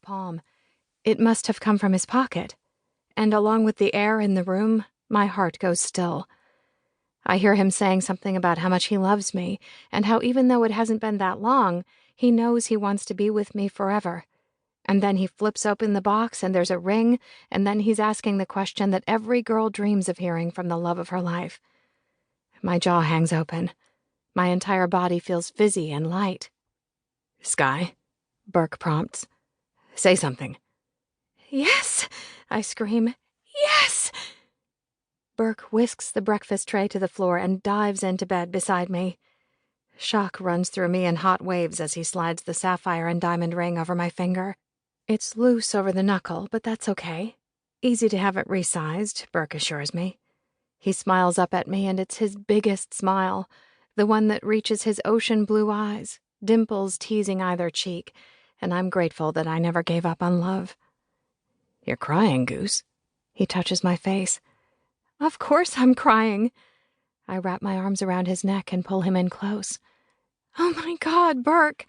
palm. It must have come from his pocket. And along with the air in the room, my heart goes still. I hear him saying something about how much he loves me, and how even though it hasn't been that long, he knows he wants to be with me forever. And then he flips open the box and there's a ring, and then he's asking the question that every girl dreams of hearing from the love of her life. My jaw hangs open. My entire body feels fizzy and light. "Skye," Burke prompts. "Say something." "Yes," I scream. "Yes!" Burke whisks the breakfast tray to the floor and dives into bed beside me. Shock runs through me in hot waves as he slides the sapphire and diamond ring over my finger. It's loose over the knuckle, but that's okay. Easy to have it resized, Burke assures me. He smiles up at me, and it's his biggest smile, the one that reaches his ocean blue eyes, dimples teasing either cheek, and I'm grateful that I never gave up on love. "You're crying, Goose." He touches my face. "Of course I'm crying." I wrap my arms around his neck and pull him in close. "Oh my God, Burke!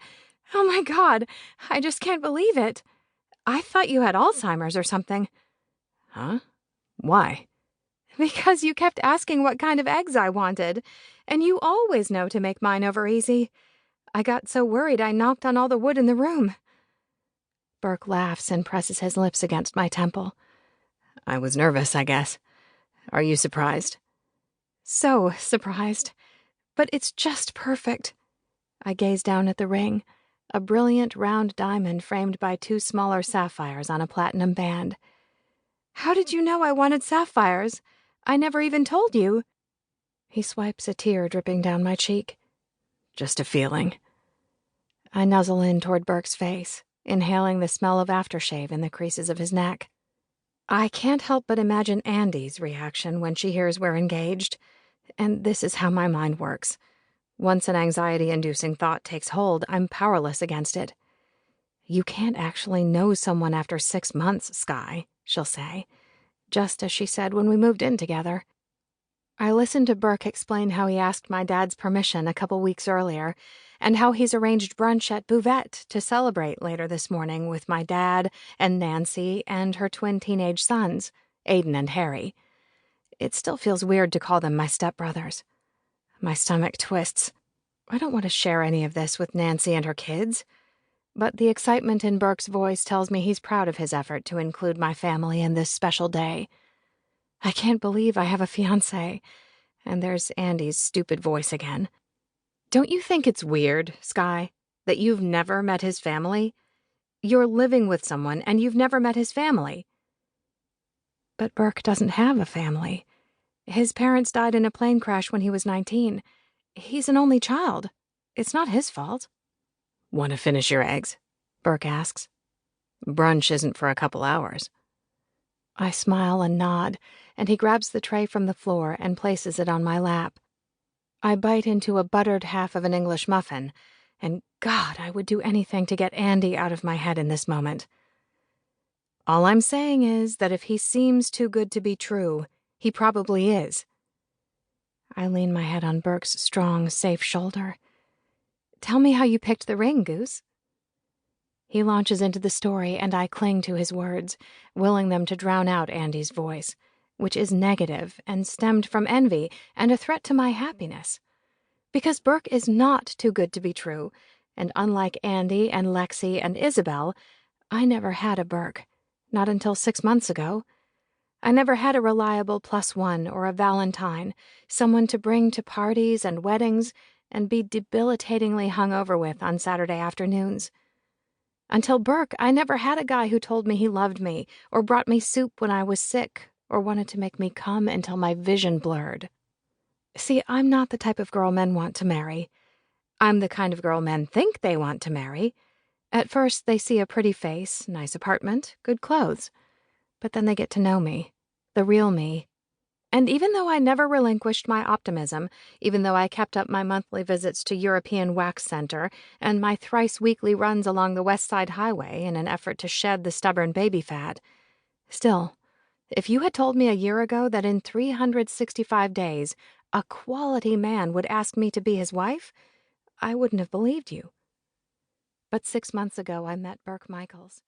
Oh my God! I just can't believe it. I thought you had Alzheimer's or something." "Huh? Why?" "Because you kept asking what kind of eggs I wanted, and you always know to make mine over easy. I got so worried I knocked on all the wood in the room." Burke laughs and presses his lips against my temple. "I was nervous, I guess. Are you surprised?" "So surprised. But it's just perfect." I gaze down at the ring, a brilliant round diamond framed by two smaller sapphires on a platinum band. "How did you know I wanted sapphires? I never even told you." He swipes a tear dripping down my cheek. "Just a feeling." I nuzzle in toward Burke's face, inhaling the smell of aftershave in the creases of his neck. I can't help but imagine Andi's reaction when she hears we're engaged, and this is how my mind works. Once an anxiety-inducing thought takes hold, I'm powerless against it. "You can't actually know someone after 6 months, Skye," she'll say, just as she said when we moved in together. I listened to Burke explain how he asked my dad's permission a couple weeks earlier, and how he's arranged brunch at Buvette to celebrate later this morning with my dad and Nancy and her twin teenage sons, Aiden and Harry. It still feels weird to call them my stepbrothers. My stomach twists. I don't want to share any of this with Nancy and her kids. But the excitement in Burke's voice tells me he's proud of his effort to include my family in this special day. I can't believe I have a fiancé. And there's Andi's stupid voice again. "Don't you think it's weird, Skye, that you've never met his family? You're living with someone and you've never met his family." But Burke doesn't have a family. His parents died in a plane crash when he was 19. He's an only child. It's not his fault. "Want to finish your eggs?" Burke asks. "Brunch isn't for a couple hours." I smile and nod, and he grabs the tray from the floor and places it on my lap. I bite into a buttered half of an English muffin, and God, I would do anything to get Andi out of my head in this moment. "All I'm saying is that if he seems too good to be true, he probably is." I lean my head on Burke's strong, safe shoulder. "Tell me how you picked the ring, Goose." He launches into the story, and I cling to his words, willing them to drown out Andi's voice, which is negative and stemmed from envy and a threat to my happiness. Because Burke is not too good to be true, and unlike Andi and Lexi and Isabel, I never had a Burke, not until 6 months ago. I never had a reliable +1 or a Valentine, someone to bring to parties and weddings and be debilitatingly hungover with on Saturday afternoons. Until Burke, I never had a guy who told me he loved me, or brought me soup when I was sick, or wanted to make me come until my vision blurred. See, I'm not the type of girl men want to marry. I'm the kind of girl men think they want to marry. At first, they see a pretty face, nice apartment, good clothes. But then they get to know me, the real me. And even though I never relinquished my optimism, even though I kept up my monthly visits to European Wax Center and my thrice-weekly runs along the West Side Highway in an effort to shed the stubborn baby fat, still, if you had told me a year ago that in 365 days a quality man would ask me to be his wife, I wouldn't have believed you. But 6 months ago I met Burke Michaels.